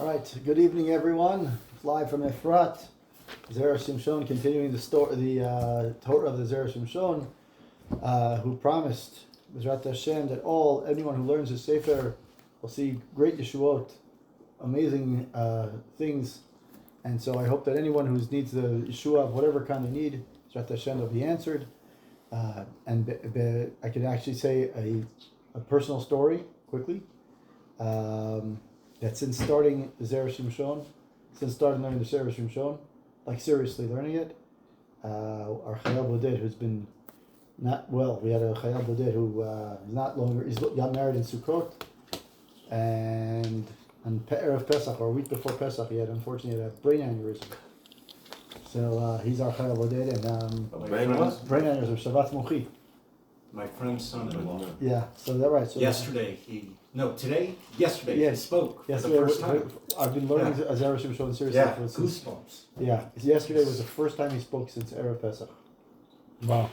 All right, good evening, everyone. Live from Efrat, Zera Shimshon, continuing the Torah of the Zera Shimshon, who promised, Bezrat Hashem, that anyone who learns his Sefer will see great Yeshuot, amazing things. And so I hope that anyone who needs the Yeshua of whatever kind they need, Bezrat Hashem, will be answered. I could actually say a personal story quickly. That since starting the Zera Shimshon, since starting learning the Zera Shimshon, like seriously learning it, our Chayal Boded, who's been not well, we had a Chayal Boded who is not longer, he's got married in Sukkot, and on Erev Pesach, or a week before Pesach, he had unfortunately a brain aneurysm. So he's our Chayal Boded, and brain aneurysm, Shavat Mochi. My friend's son-in-law. Yeah, so that's right. So yesterday he spoke yesterday, for the first time. I've been learning Zera Shimshon seriously. Yeah, goosebumps. Yeah, yesterday was the first time he spoke since Erev Pesach. Wow.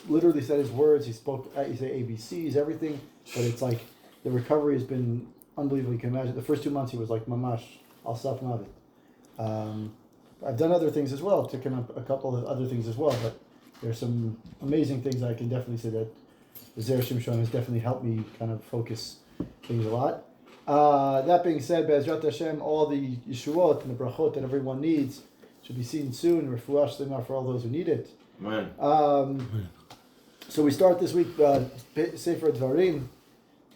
Literally said his words, he spoke, he said ABCs, everything, but it's like, the recovery has been unbelievable. You can imagine, the first 2 months he was like, mamash, al saf mavet. I've done other things as well, taken up a couple of other things as well, but there's some amazing things I can definitely say that the Zera Shimshon has definitely helped me kind of focus things a lot. That being said, Be'ezrat Hashem, all the Yeshuot and the Brachot that everyone needs should be seen soon. Refuah Shlema for all those who need it. Amen. So we start this week Sefer Devarim,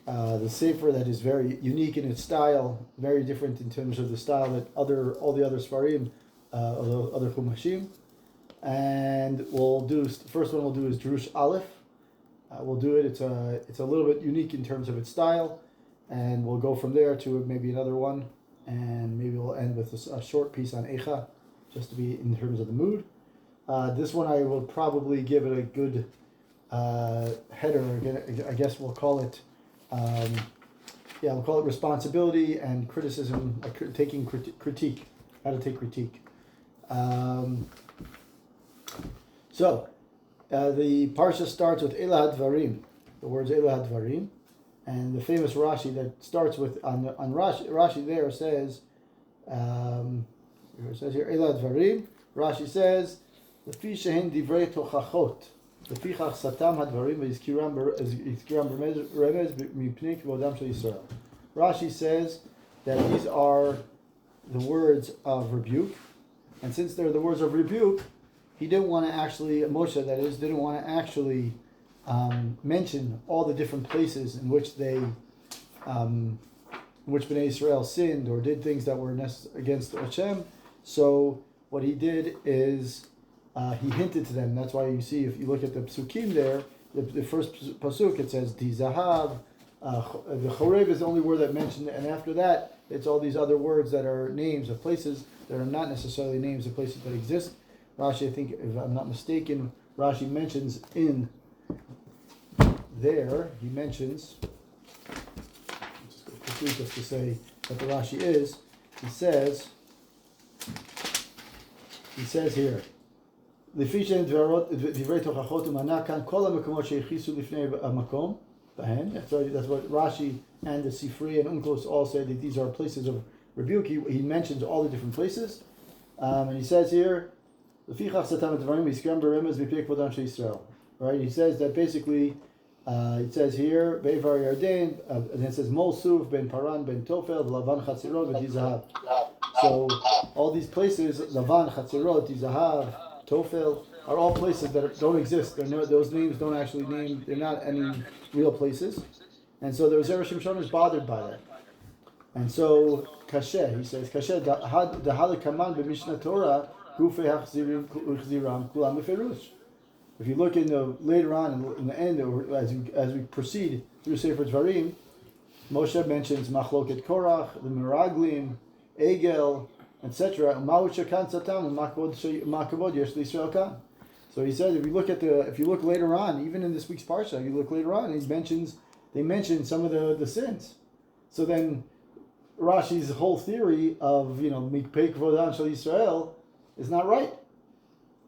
the Sefer that is very unique in its style, very different in terms of the style that all the other Sfarim, other Chumashim. And first one we'll do is Drush Aleph. We'll do it. It's a little bit unique in terms of its style, and we'll go from there to maybe another one, and maybe we'll end with a short piece on Eicha, just to be in terms of the mood. This one I will probably give it a good header. I guess we'll call it. We'll call it responsibility and criticism, taking critique. How to take critique. So, the Parsha starts with Elah Devarim, the words Elah Devarim, and the famous Rashi that starts with, on Rashi there says, it says here, Elah Devarim, Rashi says, Lefi shehen divrei tochachot, lefichach satam hadvarim v'yizkiram remez mipnei kvodam shel Yisrael. Rashi says that these are the words of rebuke, and since they're the words of rebuke, he didn't want to actually, Moshe that is, didn't want to actually mention all the different places in which which Bnei Israel sinned or did things that were against Hashem. So what he did is he hinted to them. That's why you see, if you look at the psukim there, the first pasuk, it says Di Zahav. The Chorev is the only word that mentioned, and after that, it's all these other words that are names of places that are not necessarily names of places that exist. Rashi, I think, if I'm not mistaken, Rashi mentions in there, he mentions, just go quickly just to say what the Rashi is, he says here, that's what Rashi and the Sifri and Unklos all say, that these are places of rebuke. He mentions all the different places, and he says here, right? He says that basically, it says here, Be'var Yarden, and it says Mol Suv, Ben Paran, Ben Tofel, Lavan Chatzirot, V'di Zahav. So all these places, Lavan, Chatzirot, Zahav, Tofel, are all places that don't exist. Those names don't actually name, they're not any real places. And so the Zera Shimshon is bothered by that. And so, Kasher, he says, Kasher, the Halikaman b'Mishnah Torah, if you look later on in the end, or as we proceed through Sefer Devarim, Moshe mentions Machloket Korach, the Meraglim, Egel, etc. So he says, if you look later on, even in this week's parsha, you look later on, they mention some of the sins. So then Rashi's whole theory of Mikpei Kvodam Shel Yisrael is not right.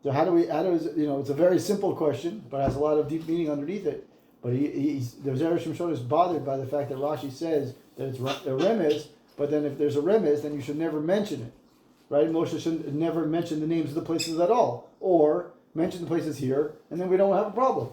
So how do it's a very simple question, but has a lot of deep meaning underneath it. But the Zera Shimshon is bothered by the fact that Rashi says that it's a remez, But then if there's a remez, then you should never mention it, right? Moshe should never mention the names of the places at all, or mention the places here, and then we don't have a problem.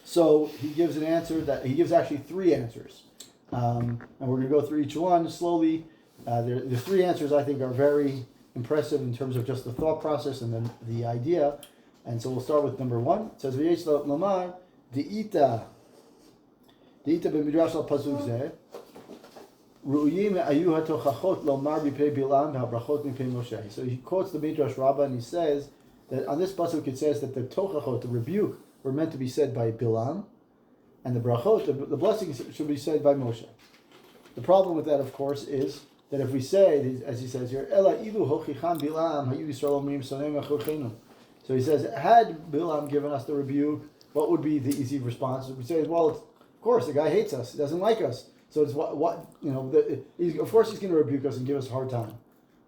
So he gives an answer he gives actually three answers, and we're going to go through each one slowly. The three answers I think are very impressive in terms of just the thought process and then the idea. And so we'll start with number one. It says, "V'yesh lomar di'ita b'midrash al pasuk zeh ru'yim ayu hatochachot lomar b'pei Bilam v'habrachot b'pei Moshe." So he quotes the Midrash Rabbah and he says that on this pasuk it says that the tochachot, the rebuke, were meant to be said by Bilam, and the brachot, the blessings, should be said by Moshe. The problem with that, of course, is that if we say, as he says here, "Ela ilu hochichan Bilam hayu Yisrael omrim sonei achochenu." So he says, had Bilam given us the rebuke, what would be the easy response? We say, well, of course, the guy hates us. He doesn't like us. So it's of course he's going to rebuke us and give us a hard time.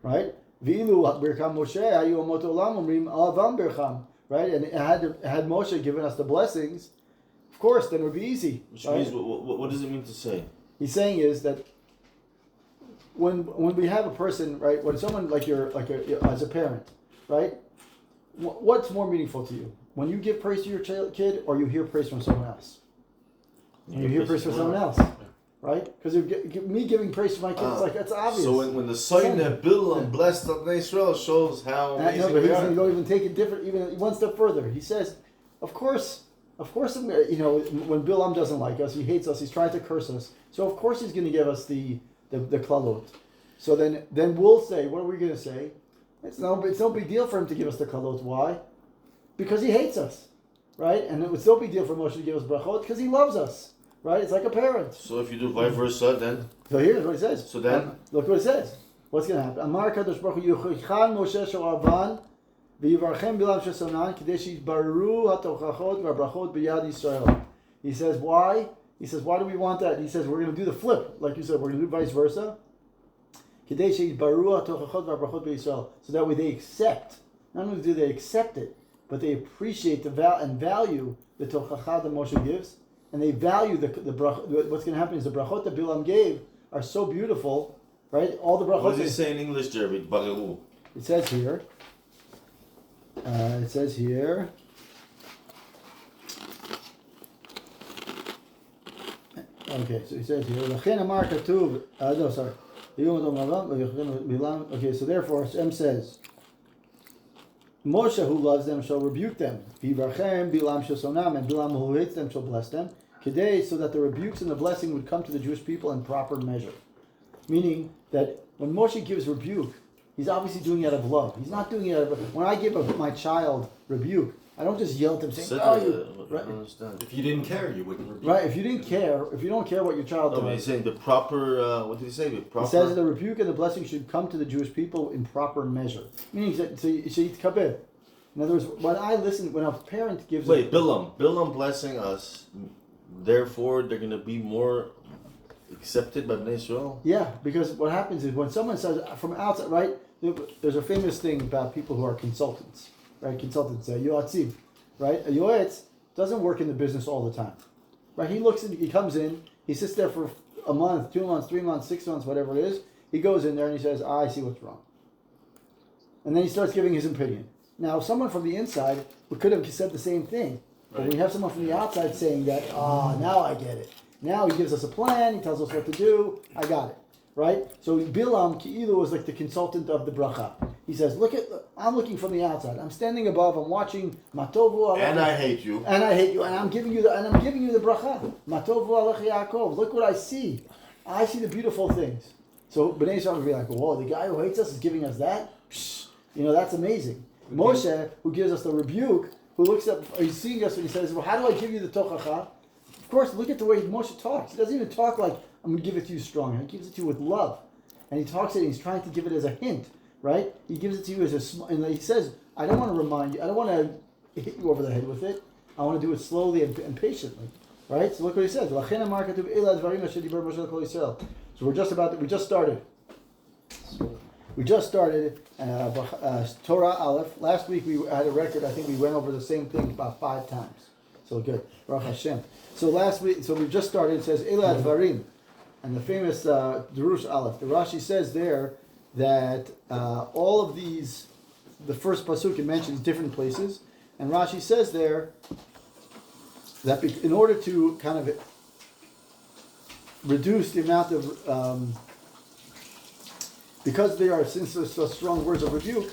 Right? V'ilu bircham Moshe hayu omot olam omrim alavam bircham. Right? And had Moshe given us the blessings, of course, then it would be easy. Which right? means, what does it mean to say? He's saying is that when we have a person, right, when someone as a parent, right, what's more meaningful to you? When you give praise to your kid, or you hear praise from someone else? When you hear praise from someone else, right? Because me giving praise to my kid, it's like, that's obvious. So when the sign that Bilam blessed up Israel shows how amazing but we he's are. going to go even take it different, even one step further. He says, of course, when Bilam doesn't like us, he hates us, he's trying to curse us. So of course he's going to give us the klalot. So then we'll say, what are we going to say? It's no big deal for him to give us the klalot. Why? Because he hates us, right? And it was no big deal for Moshe to give us brachot because he loves us, right? It's like a parent. So if you do vice versa, then? So here's what he says. So then? Look what it says. What's going to happen? Amar Kadosh Baruch Hu Yuchichan Moshe Sho'avan V'yivarchem Bilam Shesonan K'dei Sheyitbareru HaTochachot V'Brachot B'Yad Yisrael. He says, why? He says, why do we want that? He says, we're going to do the flip. Like you said, we're going to do vice versa. So that way they accept. Not only do they accept it, but they appreciate and value the tochacha that Moshe gives, and they value the brachot. What's going to happen is the brachot that Bilam gave are so beautiful, right? All the brachot. What does he say in English, Jeremy? Bareru. It says here. Okay, so he says here. L'chen amar katuv. No, sorry. Okay, so therefore, Hashem says, Moshe, who loves them, shall rebuke them. V'yivarchem Bilam shesonam, and Bilam, who hates them, shall bless them. Kedei, so that the rebukes and the blessing would come to the Jewish people in proper measure. Meaning that when Moshe gives rebuke, he's obviously doing it out of love. He's not doing it out of... When I give my child rebuke, I don't just yell at them saying, I right? understand. If you didn't care, you wouldn't rebuke. Right, if you don't care what your child No, does... but he's saying the proper, what did he say? The proper... He says the rebuke and the blessing should come to the Jewish people in proper measure. Meaning, in other words, when a parent gives... Wait, Bilam blessing us, therefore they're going to be more accepted by Bnei Israel? Yeah, because what happens is when someone says from outside, right? There's a famous thing about people who are consultants, right? Consultants, yoatzim, right? A yoetz doesn't work in the business all the time, right? He comes in, he sits there for a month, 2 months, 3 months, 6 months, whatever it is. He goes in there and he says, I see what's wrong. And then he starts giving his opinion. Now, someone from the inside could have said the same thing. But when you have someone from the outside saying that, now I get it. Now he gives us a plan, he tells us what to do, I got it. Right? So Bilam Ki'ilu was like the consultant of the bracha. He says, I'm looking from the outside. I'm standing above, I'm watching Matovu And I hate you. And I hate you. And I'm giving you the bracha. Matovu Alech Yaakov. Look what I see. I see the beautiful things. So Bnei Yisrael would be like, whoa, the guy who hates us is giving us that? Psh, that's amazing. Moshe, who gives us the rebuke, who looks up, he's seeing us and he says, well, how do I give you the tochacha? Of course, look at the way Moshe talks. He doesn't even talk like, I'm going to give it to you strong. He gives it to you with love. And he talks it, and he's trying to give it as a hint, right? He gives it to you as and he says, I don't want to remind you, I don't want to hit you over the head with it. I want to do it slowly and patiently, right? So look what he says. So we just started. Torah Aleph. Last week we had a record. I think we went over the same thing about 5 times. So good. Baruch Hashem. So last week, we just started. It says Devarim. and the famous Durush Aleph. The Rashi says there that all of these, the first pasuk, it mentions different places, and Rashi says there that in order to kind of reduce the amount of, because there are, since there's so strong words of rebuke,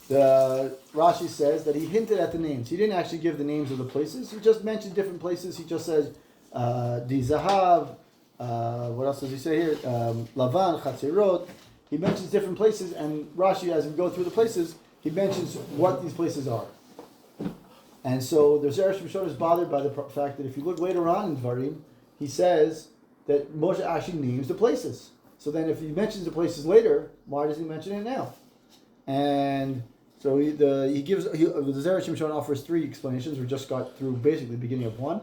the Rashi says that he hinted at the names. He didn't actually give the names of the places. He just mentioned different places. He just says, Di Zahav, what else does he say here? Lavan, Chatzirot. He mentions different places, and Rashi, as we go through the places, he mentions what these places are. And so the Zera Shimshon is bothered by the fact that if you look later on in Devarim, he says that Moshe actually names the places. So then if he mentions the places later, why does he mention it now? And so the Zera Shimshon offers three explanations. We just got through basically the beginning of one.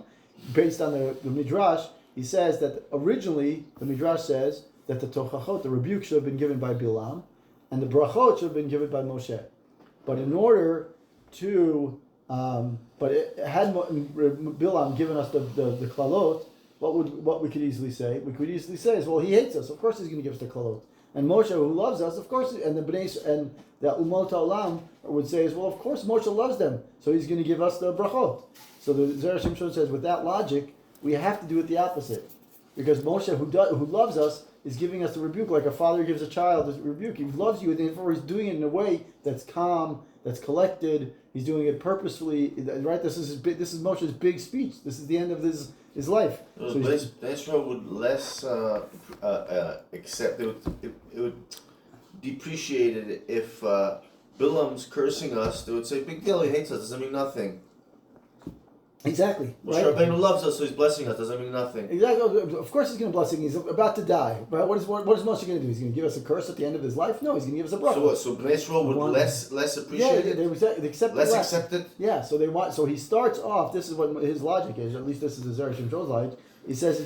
Based on the Midrash, he says that originally the Midrash says that the Tochachot, the rebuke, should have been given by Bilam, and the Brachot should have been given by Moshe. But in order to, had Bilam given us the Klalot, what we could easily say? We could easily say is, well, he hates us. Of course he's going to give us the Klalot. And Moshe, who loves us, of course, and the Bnei and the Umot Olam would say is, well, of course Moshe loves them, so he's going to give us the brachot. So the Zera Shimshon says, with that logic, we have to do it the opposite, because Moshe, who loves us, is giving us the rebuke like a father gives a child a rebuke. He loves you, and therefore he's doing it in a way that's calm, that's collected. He's doing it purposefully, right? This is Moshe's big speech. This is the end of his life. So Israel would less accept it. It would depreciate it if Bilam's cursing us. They would say, "Big deal. He hates us. Doesn't mean nothing." Exactly. Moshe Rabbeinu loves us, so he's blessing us. Doesn't mean nothing. Exactly. Of course, he's going to bless him. He's about to die. But what is Moshe going to do? He's going to give us a curse at the end of his life? No, he's going to give us a bracha. So what? So Bnei Israel would less appreciate it. They accept less it accept it. Yeah. So they want. So he starts off. This is what his logic is. At least this is the Zera Shimshon's logic. He says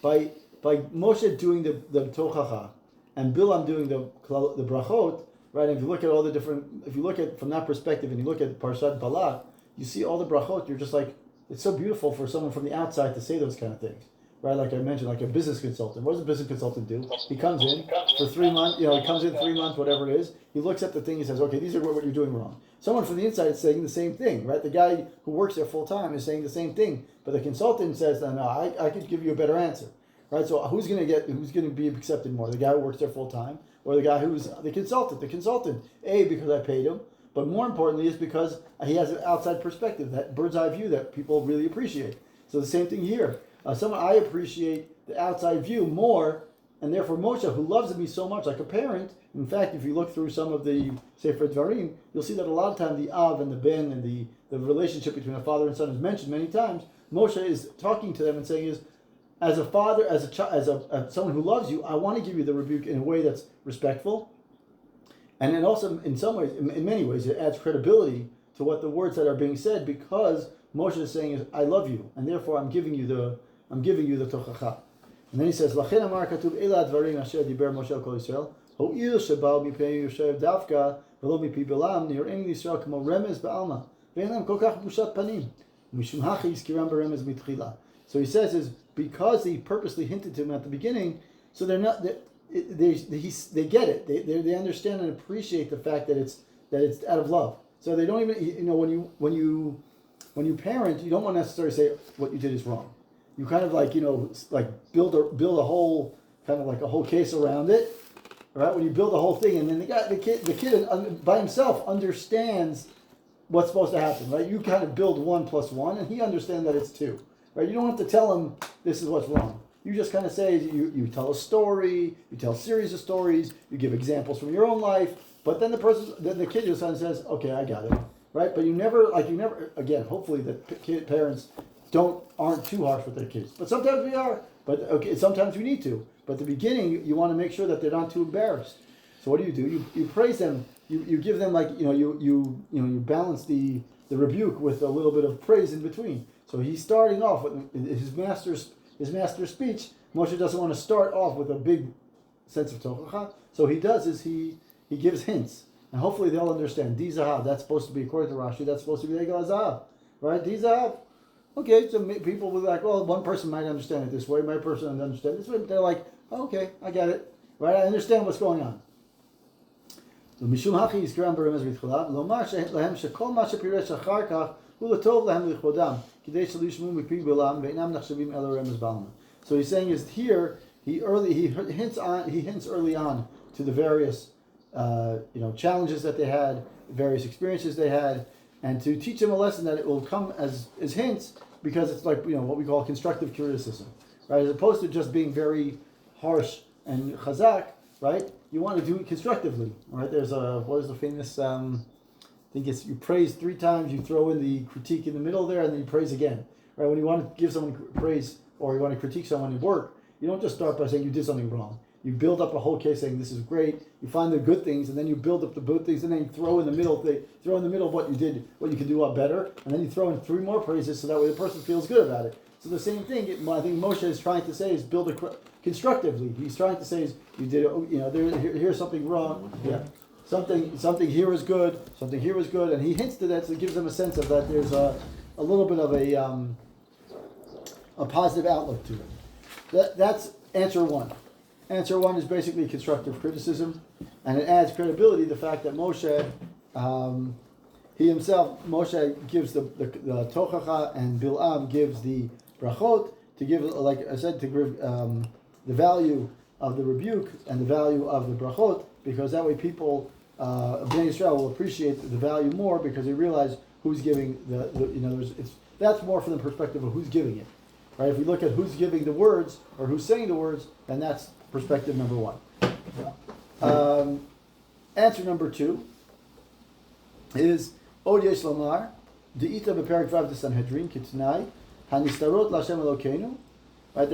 by Moshe doing the tochacha and Bilam doing the brachot. Right. And if you look at all the different, if you look at from that perspective, and you look at Parshat Balak, you see all the brachot. You're just like, it's so beautiful for someone from the outside to say those kind of things, right? Like I mentioned, like a business consultant. What does a business consultant do? He comes in for 3 months, he comes in 3 months, whatever it is. He looks at the thing, he says, okay, these are what you're doing wrong. Someone from the inside is saying the same thing, right? The guy who works there full time is saying the same thing, but the consultant says, no, I could give you a better answer, right? So who's going to be accepted more? The guy who works there full time, or the guy who's the consultant? The consultant, because I paid him. But more importantly is because he has an outside perspective, that bird's eye view that people really appreciate. So the same thing here. I appreciate the outside view more, and therefore Moshe, who loves me so much like a parent, in fact, if you look through some of the Sefer Devarim, you'll see that a lot of times the Av and the Ben and the relationship between a father and son is mentioned many times. Moshe is talking to them and saying as a father, as someone who loves you, I want to give you the rebuke in a way that's respectful. And then also, in some ways, in many ways, it adds credibility to what the words that are being said, because Moshe is saying, "I love you, and therefore I'm giving you the tochacha." And then he says, "Lachen amar katuv ela advarim asher diber Moshe al kol Yisrael ho'il shebal mipnei Yosef davka v'lo mipi Bilam nir'en Yisrael kamo remez ba'alma ve'en lam kol kach bushat panim mishum hachi yizkiram beremez mitchila." So he says is because he purposely hinted to him at the beginning, so they're not. They get it. They understand and appreciate the fact that it's out of love. So they don't even when you parent, you don't want to necessarily say what you did is wrong. You kind of build a whole kind of like a whole case around it, right? When you build the whole thing, and then the kid by himself understands what's supposed to happen, right? You kind of build 1 + 1, and he understands that it's 2, right? You don't have to tell him this is what's wrong. You just kind of say, you tell a story, you tell a series of stories, you give examples from your own life, but then the kid just says, okay, I got it, right? But you never, again, hopefully the parents aren't too harsh with their kids. But sometimes we are, but okay, sometimes we need to. But at the beginning, you want to make sure that they're not too embarrassed. So what do? You praise them, you give them you balance the rebuke with a little bit of praise in between. So he's starting off with his master's speech. Moshe doesn't want to start off with a big sense of tochacha. So he does is he gives hints. And hopefully they'll understand. Di zahav, that's supposed to be, according to Rashi, that's supposed to be Egel zahav. Right? Di zahav. Okay, so people will be like, well, one person might understand it this way, my person doesn't understand it this way. But they're like, Okay, I get it. Right, I understand what's going on. ומשום הכי יזכרם ברמז בתחילה, לומר להם שכל מה שפירש אחר כך הוא לטוב להם לכבודם, כדי שלא ישמעו מפי בלעם ואינם נחשבים אלא רמז בעלמא. So he's saying is here he hints early on to the various challenges that they had, various experiences they had, and to teach them a lesson that it will come as hints, because it's like what we call constructive criticism, right? As opposed to just being very harsh and chazak, right? You want to do it constructively, right? There's what is the famous? I think it's you praise 3 times, you throw in the critique in the middle there, and then you praise again, right? When you want to give someone praise or you want to critique someone in work, you don't just start by saying you did something wrong. You build up a whole case saying this is great. You find the good things, and then you build up the good things, and then you throw in the middle of what you did, what you can do better, and then you throw in 3 more praises, so that way the person feels good about it. So the same thing, I think Moshe is trying to say is build it constructively. He's trying to say is you did here's something wrong. Yeah, something here is good. Something here is good, and he hints to that, so it gives them a sense of that. There's a little bit of a positive outlook to it. That's answer 1. Answer 1 is basically constructive criticism, and it adds credibility the fact that Moshe, Moshe gives the tochacha, and Bil'am gives the brachot to give, like I said, to give the value of the rebuke and the value of the brachot, because that way people of Bnei Israel will appreciate the value more because they realize who's giving that's more from the perspective of who's giving it, right? If we look at who's giving the words or who's saying the words, then that's perspective number 1. Answer number 2 is Od Yesh Lomar De'ita Beperak Vav de Sanhedrin Kitnai Hanistarot Lashem Elokeinu. Right,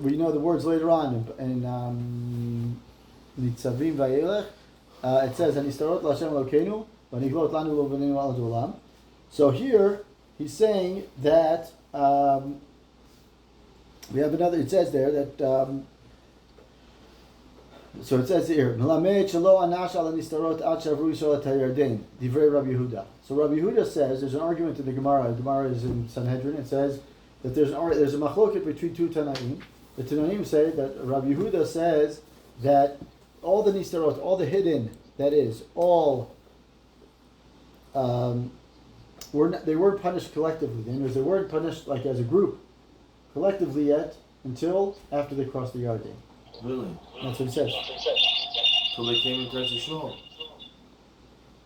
we know the words later on in Nitzavim Vayelech. It says Hanistarot Lashem Elokeinu Vaniglot Lanu Lo V'nenu Al Olam. So here he's saying that we have another. It says there that. So it says here, Melamed Shelo Anash Al Nistarot Ad Shavru Yisrael Et HaYarden, Divrei Rabbi Yehuda. So Rabbi Yehuda says there's an argument in the Gemara. The Gemara is in Sanhedrin. It says that there's a machloket between 2 Tanaim. The Tanaim say that Rabbi Yehuda says that all the Nistarot, all the hidden, that is, all they weren't punished collectively. They weren't punished like as a group collectively yet until after they crossed the Yarden. Really? That's what it says. Till they came into Eretz Yisrael.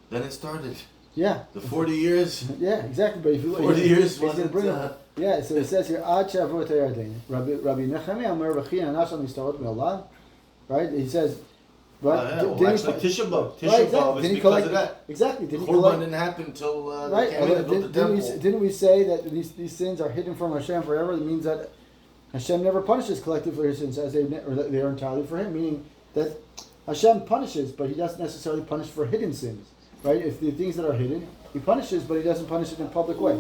Then it started. Yeah. The 40 years. Yeah, exactly. But if you look, 40 years wasn't. Yeah, so it says here, Ad Shavru Et HaYarden. Rabbi Nechemia Omer V'chi Anash Al Nistarot Me'olam. Right? He says. Right? Actually, Tisha B'Av. Tisha B'Av is because of that. Exactly. Churban didn't happen until they came in and built the temple. Didn't we say that these sins are hidden from Hashem forever? It means that Hashem never punishes collectively his sins as they are entirely for Him, meaning that Hashem punishes, but He doesn't necessarily punish for hidden sins, right? If the things that are hidden, He punishes, but He doesn't punish it in a public way.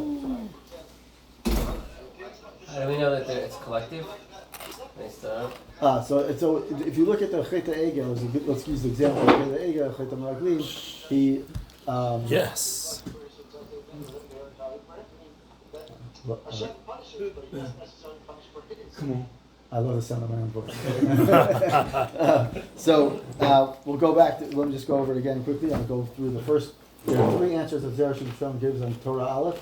How do we know that it's collective? So if you look at the Cheta Egel, let's use the example. The Egel, Cheta Meraglim, he. Yes. Come on. I love the sound of my own voice. So we'll go back to, let me just go over it again quickly. I'll go through the first 3 answers that Zera Shimshon gives on Torah Aleph.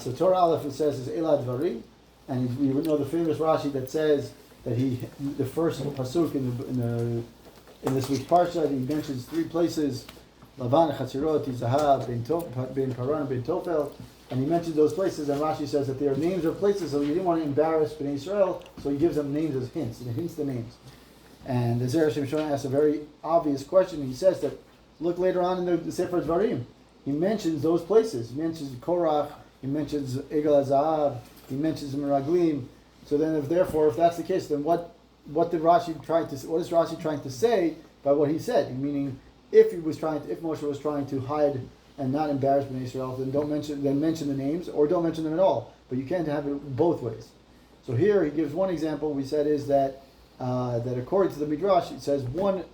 So Torah Aleph, it says, is Elad Devarim, and we know the famous Rashi that says that the first pasuk in this week's Parshat, he mentions 3 places, Lavan, Chatzirot, Zahav, Ben Paran, Ben Tofel. And he mentioned those places, and Rashi says that they are names of places, so he didn't want to embarrass Bnei Israel, so he gives them names as hints, and he hints the names. And the Zera Shimshon asks a very obvious question. He says that, look later on in the Sefer Devarim, he mentions those places. He mentions Korach, he mentions Egel HaZahav, he mentions Meraglim. So then, if that's the case, then what is Rashi trying to say by what he said? Meaning, if Moshe was trying to hide and not embarrass Bnei Israel, then mention the names, or don't mention them at all. But you can't have it both ways. So here he gives one example. We said is that according to the Midrash, it says the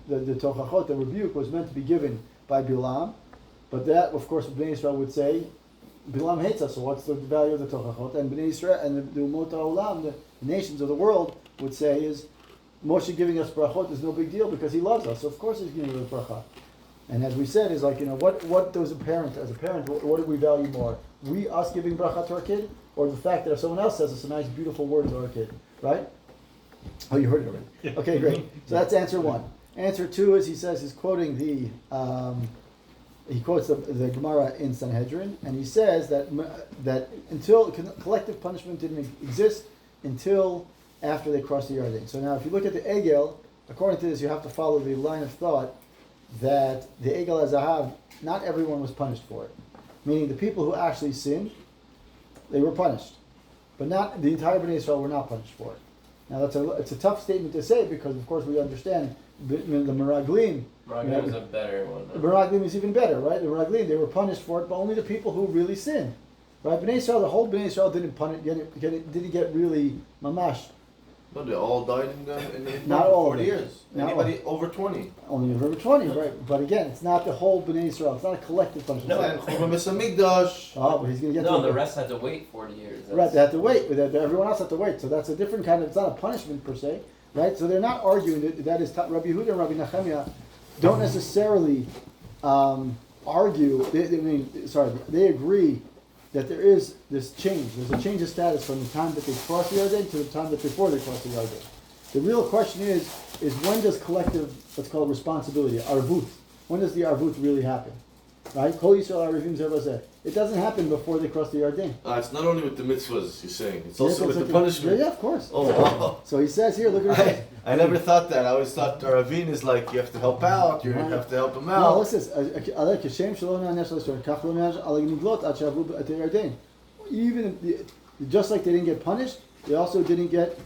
tochachot, the rebuke, was meant to be given by Bilam, but that of course Bnei Israel would say Bilam hates us. So what's the value of the tochachot? And Bnei Israel and the Umot HaOlam, the nations of the world, would say is Moshe giving us brachot is no big deal because he loves us. So of course he's giving us bracha. And as we said, is like, what does a parent, what do we value more? Us giving bracha to our kid, or the fact that if someone else says us a nice, beautiful word to our kid, right? Oh, you heard it already. Okay, great. So that's answer one. Answer two is he's quoting he quotes the Gemara in Sanhedrin, and he says that until collective punishment didn't exist until after they crossed the Yarden. So now, if you look at the Egel, according to this, you have to follow the line of thought that the Egel HaZahav, not everyone was punished for it. Meaning the people who actually sinned, they were punished. But not the entire Bnei Israel were not punished for it. Now it's a tough statement to say because of course we understand the Meraglim. Meraglim is a better one. The Meraglim is even better, right? The Meraglim, they were punished for it, but only the people who really sinned. Right? Bnei Israel, the whole Bnei Israel didn't get really mamash. No, they all died in Not all 40 years. Not Anybody over 20. Only over 20, right? But again, it's not the whole Bnei Israel. It's not a collective punishment. And Churban Beis Hamikdash. Oh, but he's going to get No, to the rest had to wait 40 years. Right, they had to wait. Everyone else had to wait. So that's a different kind of, it's not a punishment per se, right? So they're not arguing that is Rabbi Yehuda and Rabbi Nehemiah don't necessarily argue, they agree that there is this change. There's a change of status from the time that they cross the Yarden to the time that before they cross the Yarden. The real question is when does collective, what's called responsibility, arvut, when does the arvut really happen? Right? Kol Yisrael arvim zeh b'zeh. It doesn't happen before they cross the Yarden. It's not only with the mitzvahs, you're saying. It's also with the Yeah, punishment. yeah, of course. Oh, wow. So he says here, look at it. I never thought that. I always thought Ravine is like you have to help out, you have to help them No, out. listen. Even just like they didn't get punished, they also didn't get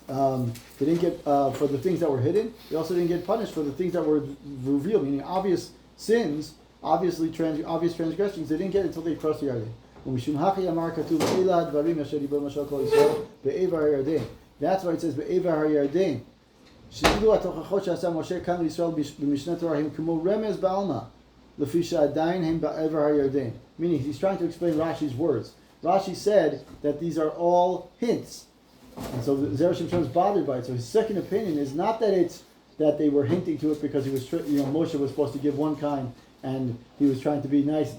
for the things that were hidden. They also didn't get punished for the things that were revealed, meaning obvious sins, obvious transgressions. They didn't get it until they crossed the Yarden. That's why it says be'evar ha'yarden. שתדעו התוכחות שעשה משה כאן לישראל במשנה תורה הם כמו רמז בעלמא לפי שעדיין הם בעבר הירדן. Meaning he's trying to explain Rashi's words. Rashi said that these are all hints. And so Zera Shimshon is bothered by it. So his second opinion is not that it's that they were hinting to it because he was, Moshe was supposed to give one kind and he was trying to be nice,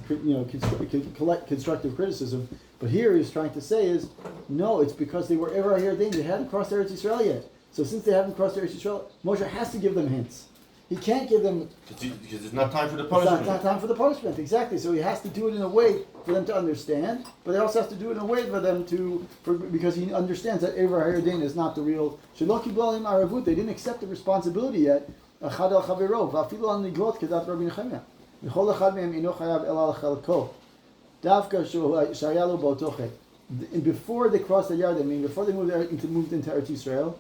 constructive criticism. But here he's trying to say is, no, it's because they were ever Yarden. They hadn't crossed Eretz Yisrael yet. So since they haven't crossed Eretz Yisrael, Moshe has to give them hints. He can't give them... Because it's not time for the It's punishment. not time for the punishment, exactly. So he has to do it in a way for them to understand, but he also has to do it in a way for them because he understands that Ever HaYarden is not the real... Shelo kiblo im aravut. They didn't accept the responsibility yet. Achad al chavero, va'afilu al niglot kedat Rabbi Nehemiah. V'chol echad mehem ino chayav el al chalko. Davka shayalo b'otochet. Before they crossed the Yarden, before they moved into Eretz Yisrael,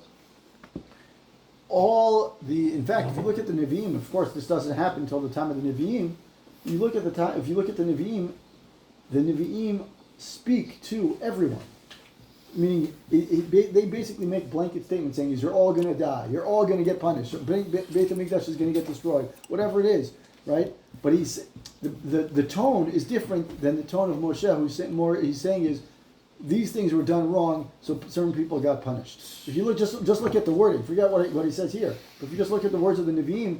in fact, if you look at the Nevi'im, of course, this doesn't happen until the time of the Nevi'im. If you look at the Nevi'im speak to everyone. Meaning, they basically make blanket statements saying, you're all going to die, you're all going to get punished, Beit HaMikdash is going to get destroyed, whatever it is, right? But the tone is different than the tone of Moshe, he's saying is, these things were done wrong, so certain people got punished. If you look, just look at the wording. Forget what he says here. But if you just look at the words of the Nevi'im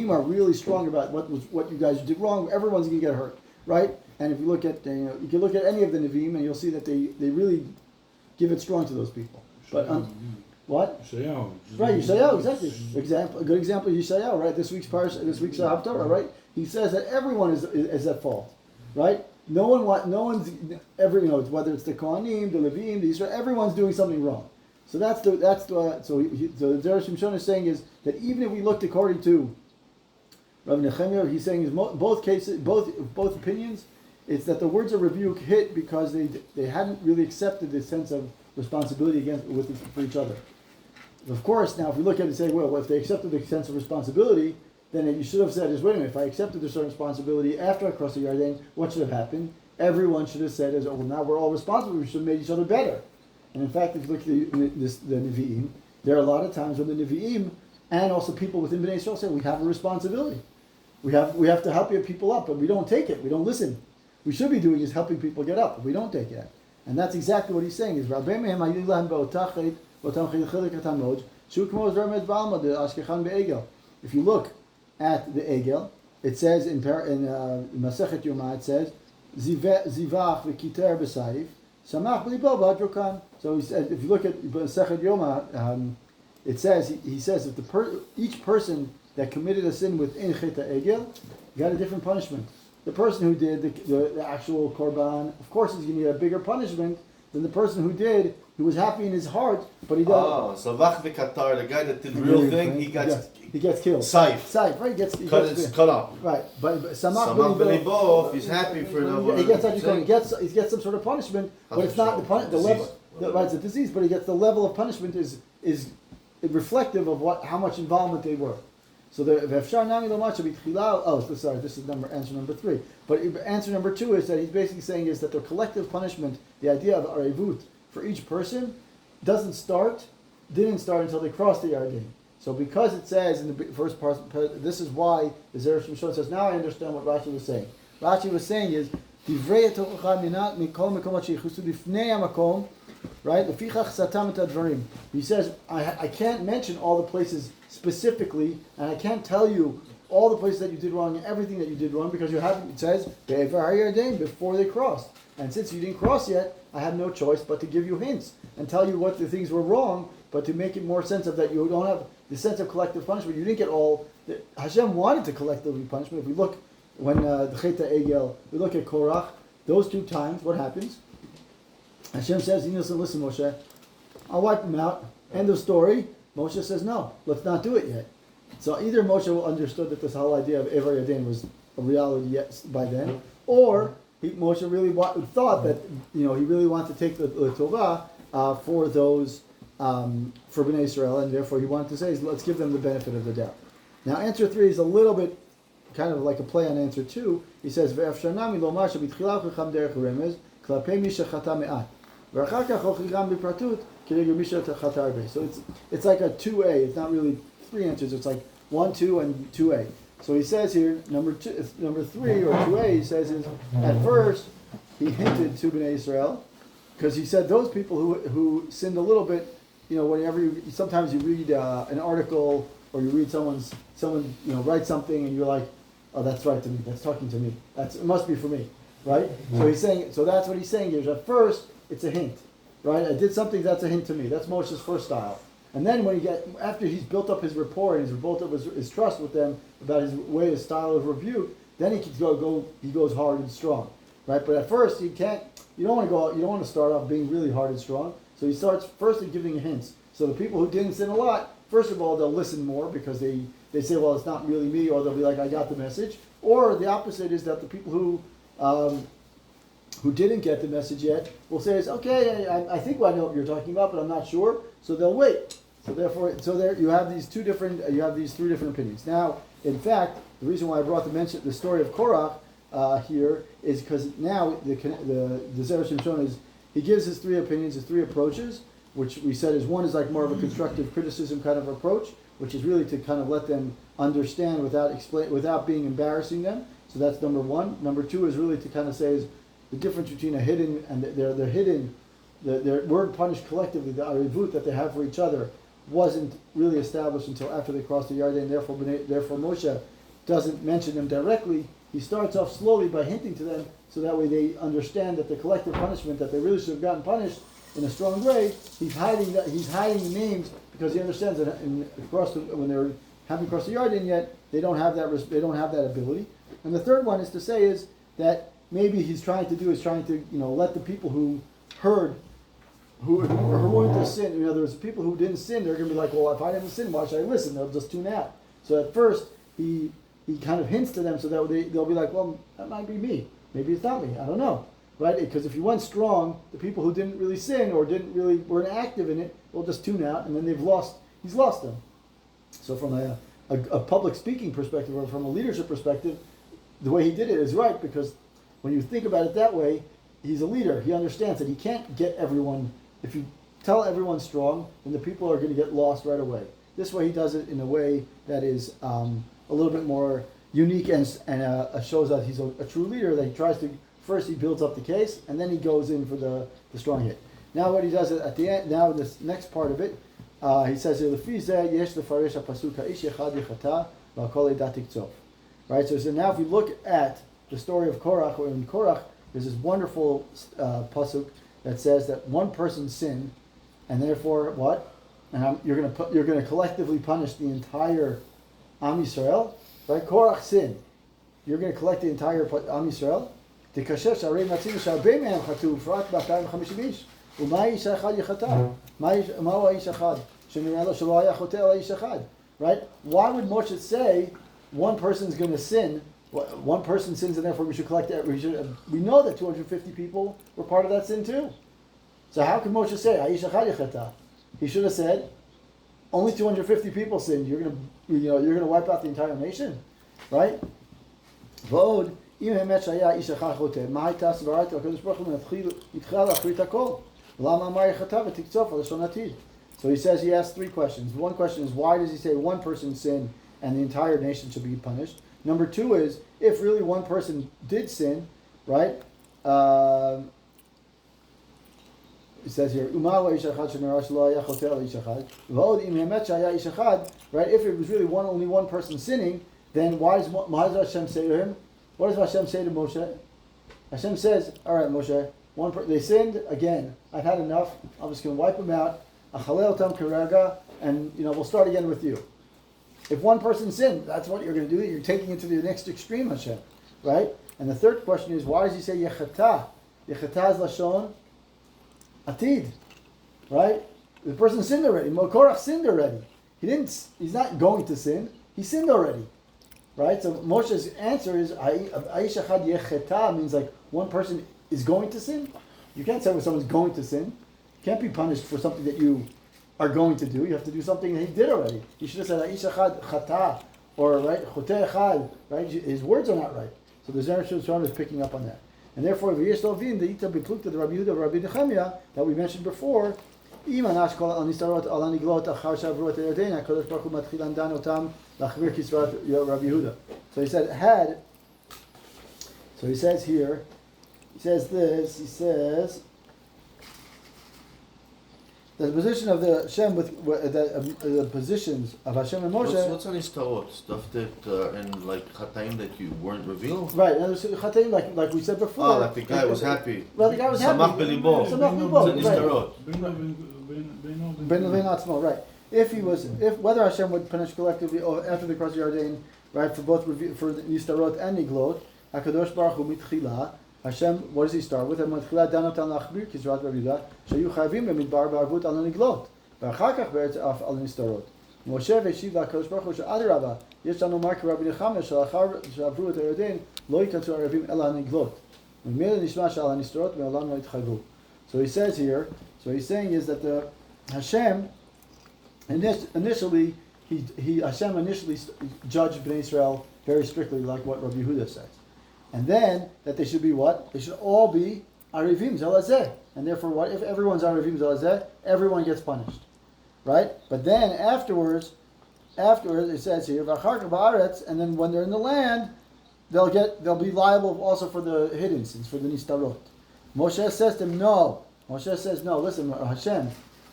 are really strong about what you guys did wrong. Everyone's going to get hurt, right? And if you look at you can look at any of the Nevi'im and you'll see that they really give it strong to those people. But what? Yeshayahu. Right, Yeshayahu, exactly. A good example of Yeshayahu, right? This week's Haftarah, right? He says that everyone is at fault, right? Whether it's the Kohanim, the Levim, the Israel, everyone's doing something wrong. So so Zera Shimshon is saying is that even if we looked according to Rabbi Nehemiah, he's saying is both opinions, it's that the words of rebuke hit because they hadn't really accepted this sense of responsibility for each other. Of course, now if we look at it and say, well, if they accepted the sense of responsibility, then you should have said is, wait a minute, if I accepted the certain responsibility after I crossed the Yarden, what should have happened? Everyone should have said, oh, well, now we're all responsible, we should have made each other better. And in fact, if you look at the Nevi'im, there are a lot of times when the Nevi'im and also people within Bnei Israel say, we have a responsibility. We have to help people up, but we don't take it, we don't listen. We should be doing is helping people get up, but we don't take it. And that's exactly what he's saying, is If you look at the Egel, it says in Masechet Yoma, it says Zivach v'kiter b'saif samach b'libo b'hadrokan. So he said, if you look at Masechet Yoma, it says he says if each person that committed a sin within Chet Egel got a different punishment. The person who did the actual korban, of course, is going to get a bigger punishment than the person who was happy in his heart, but he doesn't. Oh, so Vach v'katar, the guy that did the real thing, he gets killed. Saif. Right? He gets Cut off. Right, but Samach B'libo, if he's happy for the. He gets some sort of punishment, but it's not the level. Right, it's a disease, but he gets the level of punishment is reflective of how much involvement they were. So the V'efshar nami lo macha b'tchila. Oh, sorry, this is answer number 3. But answer number 2 is that he's basically saying is that the collective punishment, the idea of arevut for each person, didn't start until they crossed the Yarden. So because it says in the first part, this is why the Zera Shimshon says, now I understand what Rashi was saying. Rashi was saying is, Divrei Tochacha minat mikol mekomot sheyichusu lifnei hamakom, right? Lefichach satam et Devarim. He says, I can't mention all the places specifically, and I can't tell you all the places that you did wrong and everything that you did wrong because you haven't. It says before they crossed, and since you didn't cross yet, I have no choice but to give you hints and tell you what the things were wrong, but to make it more sense of that you don't have the sense of collective punishment. You didn't get all. Hashem wanted to collectively punishment. If we look when the Chet Egel, we look at Korach, those 2 times, what happens? Hashem says, listen, Moshe, I'll wipe them out. End of story. Moshe says, no, let's not do it yet. So either Moshe understood that this whole idea of Evar Yadin was a reality yet by then, or Moshe really thought that he really wanted to take the Tovah for those for Bnei Israel, and therefore he wanted to say, let's give them the benefit of the doubt. Now answer 3 is a little bit kind of like a play on answer 2. He says, "Ve'efshar nami lo masha b'tchila chacham derech remez klapei mi shechata me'at v'achar kach hochicham b'pratut k'neged mi shechata harbe." So it's like a 2A. It's not really 3 answers. It's like 1, 2, and 2A. So he says here, number 3 or 2A, he says is at first he hinted to Bnei Israel because he said those people who sinned a little bit. Whenever sometimes you read an article or you read someone write something and you're like, oh, that's right to me. That's talking to me. It must be for me, right? Mm-hmm. So he's saying. So that's what he's saying here. At first, it's a hint, right? I did something. That's a hint to me. That's Moshe's first style. And then after he's built up his rapport and he's built up his trust with them about his way, his style of rebuke, then he can he goes hard and strong, right? But at first, you don't want to start off being really hard and strong. So he starts first at giving hints. So the people who didn't sin a lot, first of all, they'll listen more because they say, well, it's not really me, or they'll be like, I got the message. Or the opposite is that the people who didn't get the message yet will say, okay, I think I know what you're talking about, but I'm not sure. So they'll wait. So therefore, there you have these 3 different opinions. Now, in fact, the reason why I brought the story of Korach here is because now the Zera Shimshon is, he gives his 3 opinions, his 3 approaches, which we said is one is like more of a constructive criticism kind of approach, which is really to kind of let them understand without being embarrassing them. So that's number 1. Number 2 is really to kind of say is the difference between a hidden and their hidden, their word punished collectively, the arivut that they have for each other, wasn't really established until after they crossed the Yarden. Therefore Moshe doesn't mention them directly. He starts off slowly by hinting to them, so that way they understand that the collective punishment that they really should have gotten punished in a strong way. He's hiding the names because he understands that when they're haven't crossed the Yarden yet, they don't have that ability. And the third one is to say is that maybe he's trying to let the people who heard who are willing to sin. In other words, the people who didn't sin, they're going to be like, well, if I didn't sin, why should I listen? They'll just tune out. So at first he kind of hints to them so that they'll be like, well, that might be me. Maybe it's not me. I don't know. Right? Because if you went strong, the people who didn't really sin or weren't active in it will just tune out, and then he's lost them. So from a public speaking perspective or from a leadership perspective, the way he did it is right, because when you think about it that way, he's a leader. He understands that he can't get everyone. If you tell everyone strong, then the people are going to get lost right away. This way he does it in a way that is a little bit more unique and shows that he's a true leader, that he tries to, first he builds up the case, and then he goes in for the strong hit. Now what he does at the end, now this next part of it, he says here, "Lefi zeh yesh lefarish hapasuk ha'ish yechad yechata v'akol edat tiktzov." Right. So now, if we look at the story of Korach, or in Korach, there's this wonderful pasuk that says that one person sinned, and therefore what? And you're going to collectively punish the entire Am Yisrael, right? Korach sinned. You're going to collect the entire Am Yisrael. Tikashesh arei matzim sharbe mehem chatu frat b'atayim chamishim ish. U'ma ish echad yechata? Ma'u ish echad? Shenireh lo shelo haya choteh el ish echad. Right? Why would Moshe say one person's going to sin? One person sins, and therefore we should collect that. We know that 250 people were part of that sin too. So how can Moshe say Aish echad yechata? He should have said only 250 people sinned. You're going to wipe out the entire nation, right? V'od im hemet shaya ish echad choteh ma'ay tas v'arat HaKadosh Baruch Hu yitchal achrit hakol lama amar yechata v'tiktzof l'shon atid. So he says he asks three questions. One question is, why does he say one person sinned and the entire nation should be punished? Number two is, if really one person did sin, right? It says here, right? If it was really only one person sinning, then why does Hashem say to him? What does Hashem say to Moshe? Hashem says, all right, Moshe, they sinned again. I've had enough. I'm just going to wipe them out. And we'll start again with you. If one person sinned, that's what you're going to do. You're taking it to the next extreme, Hashem, right? And the third question is, why does he say yechata? Yechata is lashon atid, right? The person sinned already. Korach sinned already. He's not going to sin. He sinned already, right? So Moshe's answer is aish echad yechata means like one person is going to sin. You can't say when someone's going to sin. You can't be punished for something that you are going to do. You have to do something that he did already. He should have said Aish echad chata, or right choteh echad, right? His words are not right. So the Zera Shimshon is picking up on that, and therefore v'yesh lovin the ita beplukta the Rabbi Yehuda Rabbi Nechemia that we mentioned before. Imanash kol anistarot alaniglot achar shavrot eyadein Hakadosh Baruch Hu matchilan dan otam lachvir kisvat Rabbi Yehuda. So he said had. So he says here. He says this. He says. The position of the Hashem the positions of Hashem and Moshe. What's on his tarot? Stuff that and like chataim that you weren't revealed. Right, and chataim like we said before. Oh, like the guy was happy. Well, the guy was happy. Samach belibo. Samach belibo. It's on his tarot. Ben Levin Atzmo, right? If whether Hashem would punish collectively after the cross of Yarden, right, for both for Nistarot and Niglot, Hakadosh Baruch Hu mitchila. Hashem, what does he start with? Moshe v'shiv l'Hakadosh Baruch Hu she'adarabba yesh lanu marki Rabbi Nechemia she'achar she'avru et haYarden lo yikansu arevim ela haniglot u'mimele nishma she'al hanistarot me'olam lo yitchayvu. So he says here. So he's saying is that the Hashem initially judged Bnei Israel very strictly, like what Rabbi Yehuda says. And then, that they should be what? They should all be Arivim Zelazeh. And therefore what? If everyone's Arivim Zelazeh, everyone gets punished. Right? But then, afterwards, it says here, V'acharka ba'aretz, and then when they're in the land, they'll be liable also for the hidden sins, for the Nistarot. Moshe says to him, no. Moshe says, no, listen, Hashem,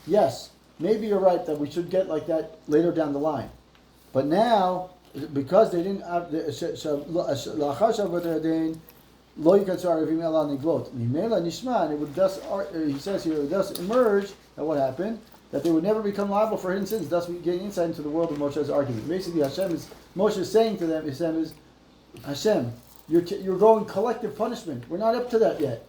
yes, maybe you're right that we should get like that later down the line. But now, because they didn't have he says here, and it would thus, he says here, thus emerge that what happened, that they would never become liable for hidden sins, thus we gain insight into the world of Moshe's argument. Basically, Moshe is saying to them, Hashem, you're going collective punishment. We're not up to that yet.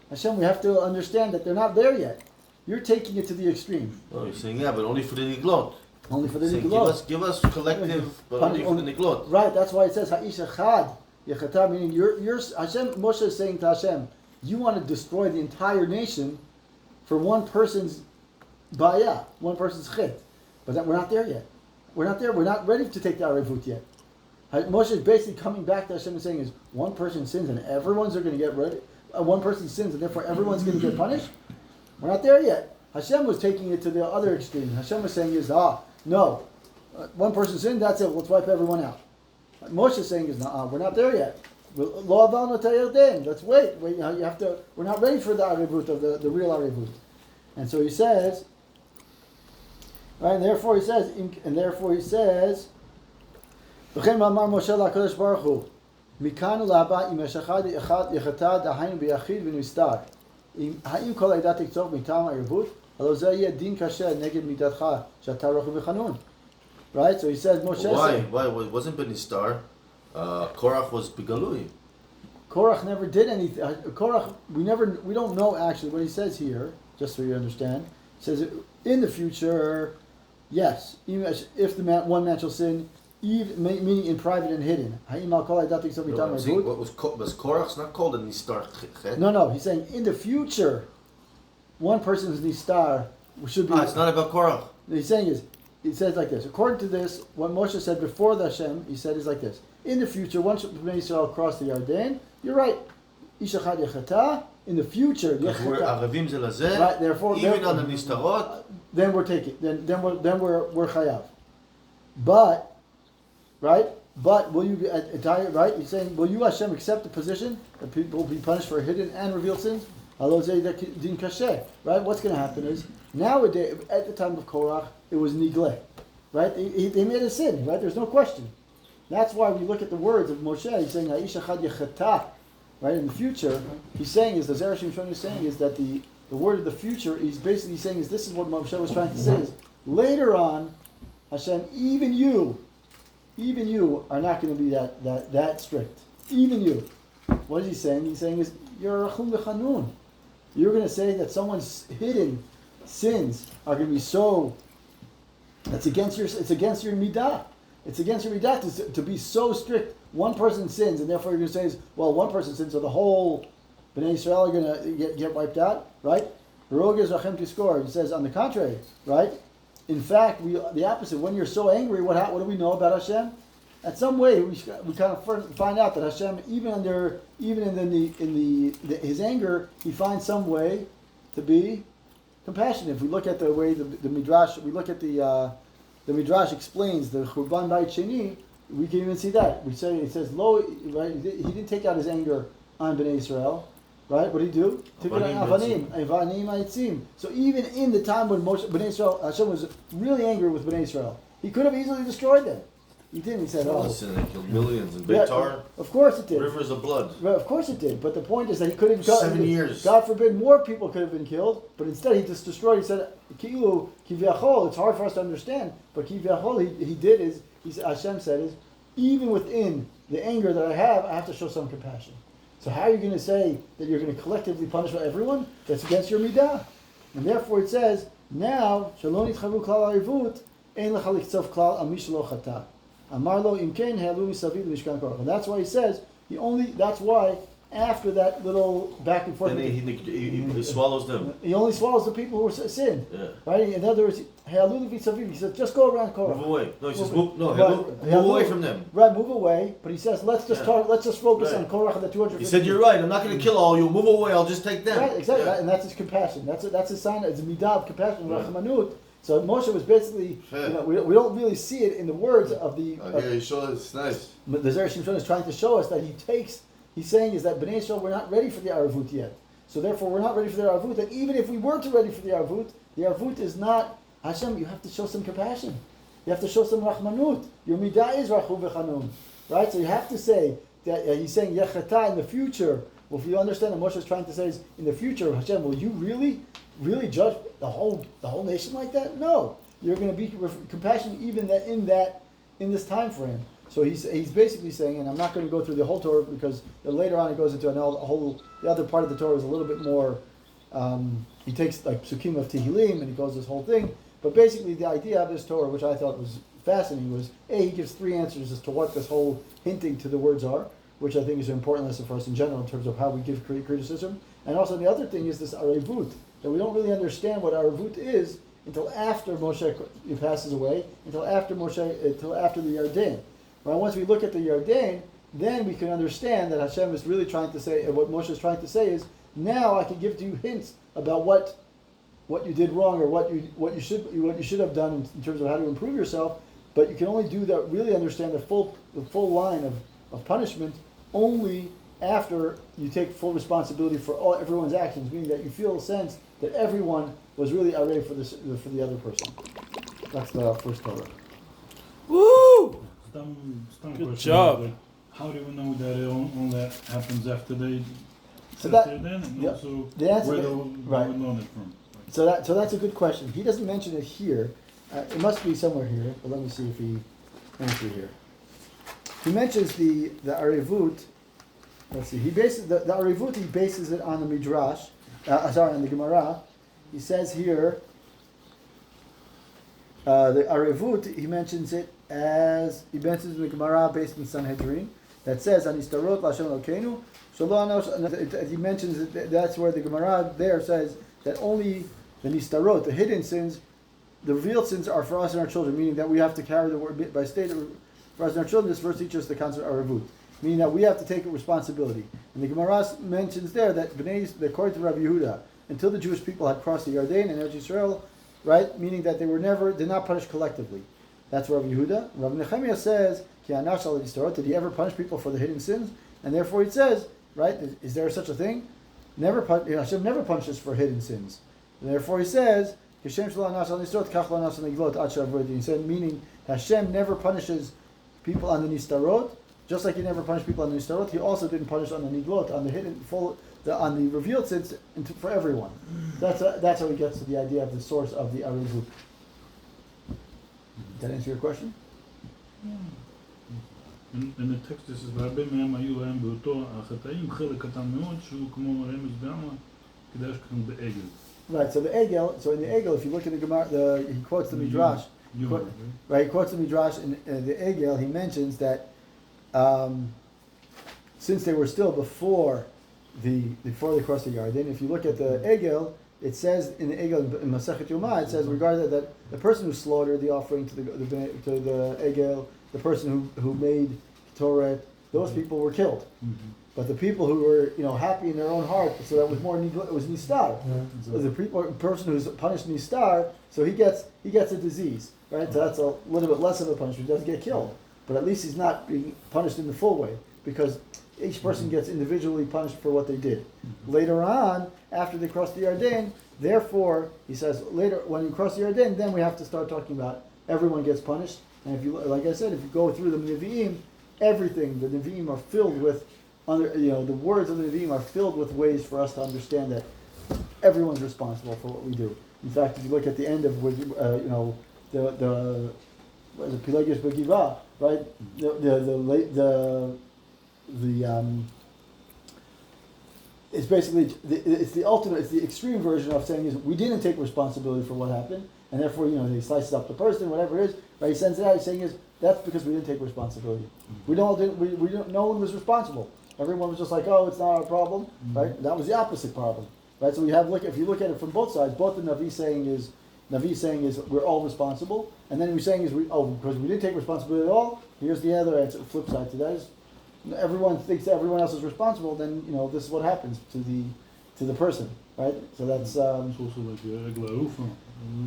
Hashem, we have to understand that they're not there yet. You're taking it to the extreme. Oh, you're saying, yeah, but only for the Niglot. Only for the Niglot. Give us collective, but only for the Niglot. Right, that's why it says Ha'ish echad yechata, meaning Hashem. Moshe is saying to Hashem, you want to destroy the entire nation for one person's baya, one person's chit. But we're not there yet. We're not there. We're not ready to take the arevut yet. Moshe is basically coming back to Hashem and saying is one person sins and everyone's going to get rid. One person sins and therefore everyone's going to get punished. We're not there yet. Hashem was taking it to the other extreme. Hashem was saying is no, one person sinned, that's it. Let's wipe everyone out. Moshe is saying is we're not there yet. Let's wait. You have to. We're not ready for the arevut of the real arevut. And so he says, Right, and therefore he says, "V'chein ma'amar Moshe la'Kadosh Baruch Hu, mikanu la'aba im eshachad echad yechata dahayim b'yachid v'nistar, ha'im kol ha'edat tiktzov mitam ha'irvut, halo zeh yeh din kasher neged midatcha shata rochu v'chanun." Right, so he says, Moshe said, Why? It wasn't Benistar. Korach was Begalui. Korach never did anything. Korach, we don't know actually what he says here, just so you understand. He says, in the future, yes, even if the one man shall sin, meaning in private and hidden. Was Korach's not called a Nistar? No, he's saying in the future, one person's Nistar should be... it's not about Korach. He's saying he says like this, according to this, what Moshe said before the Hashem, he said is like this, in the future, once Bnei Israel cross the Yarden, you're right, Ishachad Yechata, in the future, Yechata. Right, therefore, even on the Nistarot, then we're taking, then we're Chayav. But, right, will you, right, he's saying, will you Hashem accept the position that people will be punished for hidden and revealed sins? Right, what's going to happen is, nowadays, at the time of Korach, it was Nigle, right? They made a sin, right? There's no question. That's why we look at the words of Moshe. He's saying, "Ha'ishachad yechata," right? In the future, he's saying is the Zera Shimshon is saying is that the word of the future. He's basically saying is this is what Moshe was trying to say is later on, Hashem, even you are not going to be that strict. Even you. What is he saying? He's saying is you're rachum v'chanun. You're going to say that someone's hidden sins are going to be so. It's against your midah. It's against your midah to be so strict. One person sins, and therefore you're going to say, well, one person sins, so the whole Bnei Israel are going to get wiped out, right? He says, on the contrary, right? In fact, the opposite. When you're so angry, what do we know about Hashem? At some way, we kind of find out that Hashem, even in his anger, he finds some way to be compassionate. If we look at the way the Midrash, the Midrash explains the Churban Bayit Sheni, we can even see that. It says, Lo, right? He didn't take out his anger on Bnei Israel, right? What did he do? Took it on Avanim Aitzim. So even in the time when Bnei Israel, Hashem was really angry with Bnei Israel, he could have easily destroyed them. He didn't. He said, listen, they killed millions in Beitar. Of course it did. Rivers of blood. Well, of course it did. But the point is that he could have 7 years. God forbid, more people could have been killed. But instead, he just destroyed. He said, "Kilu kivyachol." It's hard for us to understand, but kivyachol, he did is Hashem said is even within the anger that I have to show some compassion. So how are you going to say that you're going to collectively punish everyone? That's against your midah. And therefore, it says now shalom nitchavu klal arivut ein lecha liktzav klal al mi shelo chata. Amarlo imkein halu misaviv mishkan korach. And that's why he says that's why after that little back and forth, then he swallows them. He only swallows the people who sinned. Yeah. Right. In other words, halu misaviv. He says just go around korach. Move away. No, he says move away from them. Right. Move away. But he says let's just focus on korach and the 250. He said you're right. I'm not going to kill all you. Move away. I'll just take them. Right. Exactly. Yeah. And that's his compassion. That's a sign. It's a midah of compassion. Rachmanut. So Moshe was basically, we don't really see it in the words of the... he showed us, it's nice. But the Zera Shimshon is trying to show us that he's saying is that Bnei Israel, we're not ready for the Arvut yet. So therefore we're not ready for the Arvut. And even if we were to ready for the Arvut is not, Hashem, you have to show some compassion. You have to show some Rachmanut. Your midah is Rachu v'chanun. Right? So you have to say that he's saying Yechata in the future. Well, if you understand what Moshe is trying to say is, in the future, Hashem, will you really judge the whole nation like that? No, you're going to be compassionate even in this time frame. So he's basically saying, and I'm not going to go through the whole Torah because later on it goes into the other part of the Torah is a little bit more. He takes like Psukim of Tehillim and he goes this whole thing. But basically, the idea of this Torah, which I thought was fascinating, was he gives 3 answers as to what this whole hinting to the words are, which I think is an important lesson for us in general in terms of how we give criticism. And also the other thing is this arevut, that we don't really understand what arevut is until after Moshe passes away, until after the Yarden. Right? Once we look at the Yarden, then we can understand that Hashem is really trying to say, and what Moshe is trying to say is, now I can give to you hints about what you did wrong or what you should have done in terms of how to improve yourself, but you can only do that, really understand the full line of punishment only after you take full responsibility for everyone's actions, meaning that you feel a sense that everyone was really irate for the other person. That's the first Torah. Woo! Some Good question, job. like, how do we know that all that happens after they So sit that- there then? And yeah, also, the answer where to- do we right. learn it from? So that's a good question. He doesn't mention it here. It must be somewhere here, but let me see if he mentions it here. He mentions the Arivut. Let's see. He bases the Arivut. He bases it on the Midrash. On the Gemara. He says here. The Arivut. He mentions it as he mentions in the Gemara based in Sanhedrin that says Anistarot Lashem Elokeinu. He mentions that's where the Gemara there says that only the Nistarot, the hidden sins, the revealed sins are for us and our children, meaning that we have to carry the word by state for us and our children. This verse teaches us the concept of Arivut, meaning that we have to take responsibility. And the Gemara mentions there that according to Rabbi Yehuda, until the Jewish people had crossed the Yarden and Eretz Yisrael, right, meaning that they're not punished collectively. That's Rabbi Yehuda. Rabbi Nehemiah says, Ki anash al Nistarot, did he ever punish people for the hidden sins? And therefore he says, right, is there such a thing? Hashem never punishes for hidden sins. And therefore he says, he said, meaning Hashem never punishes people on the Nistarot, just like he never punished people on the Nistarot, he also didn't punish on the Niglot, on the hidden, on the revealed sins for everyone. That's how he gets to the idea of the source of the Arivut. Did that answer your question? In the text this is והרבה מהם היו להם באותו החטאים חלק קטן מאוד שהוא כמו רמז בעלמא כדאי שכתוב בעגל. Right, so the Egel, in the Egel, if you look at the Gemara, he quotes the Midrash, right? He quotes the Midrash in the Egel. He mentions that since they were still before they crossed the Yarden, if you look at the Egel, it says in the Egel in Masechet Yoma, it says regarding that the person who slaughtered the offering to the Egel, the person who made Torah, those people were killed. Mm-hmm. But the people who were, happy in their own heart, so that was more it was nistar. So the person who's punished nistar, so he gets a disease, right? So that's a little bit less of a punishment. He doesn't get killed, but at least he's not being punished in the full way because each person gets individually punished for what they did. Later on, after they cross the Yarden, therefore he says later when you cross the Yarden, then we have to start talking about everyone gets punished. And if you, like I said, if you go through the Nevi'im, everything the Nevi'im are filled with. The words of the Nevi'im are filled with ways for us to understand that everyone's responsible for what we do. In fact, if you look at the end of the Pilagish Begiva, right? It's basically it's the ultimate, it's the extreme version of saying is we didn't take responsibility for what happened, and therefore he slices up the person, whatever it is, right? He sends it out. He's saying is that's because we didn't take responsibility. We no one was responsible. Everyone was just like, oh, it's not our problem, right? That was the opposite problem, right? So if you look at it from both sides, both the Navi saying is we're all responsible, and then we're saying is because we didn't take responsibility at all. Here's the other answer, flip side to that is everyone thinks that everyone else is responsible. Then this is what happens to the person, right? So that's It's also like Egla Ufa.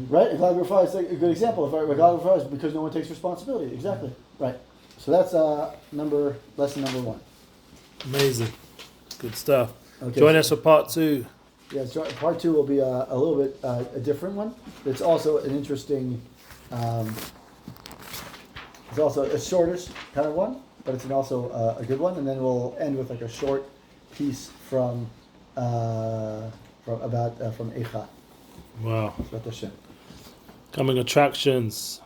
right. Egla Ufa is a good example. Egla Ufa is because no one takes responsibility. Exactly, right. So that's lesson number 1. Amazing. Good stuff. Okay. Join us for part 2. Yeah, so part 2 will be a little bit a different one. It's also an interesting. It's also a shortish kind of one, but it's also a good one. And then we'll end with like a short piece from Eicha. Wow. Shvat Hashem. Coming attractions.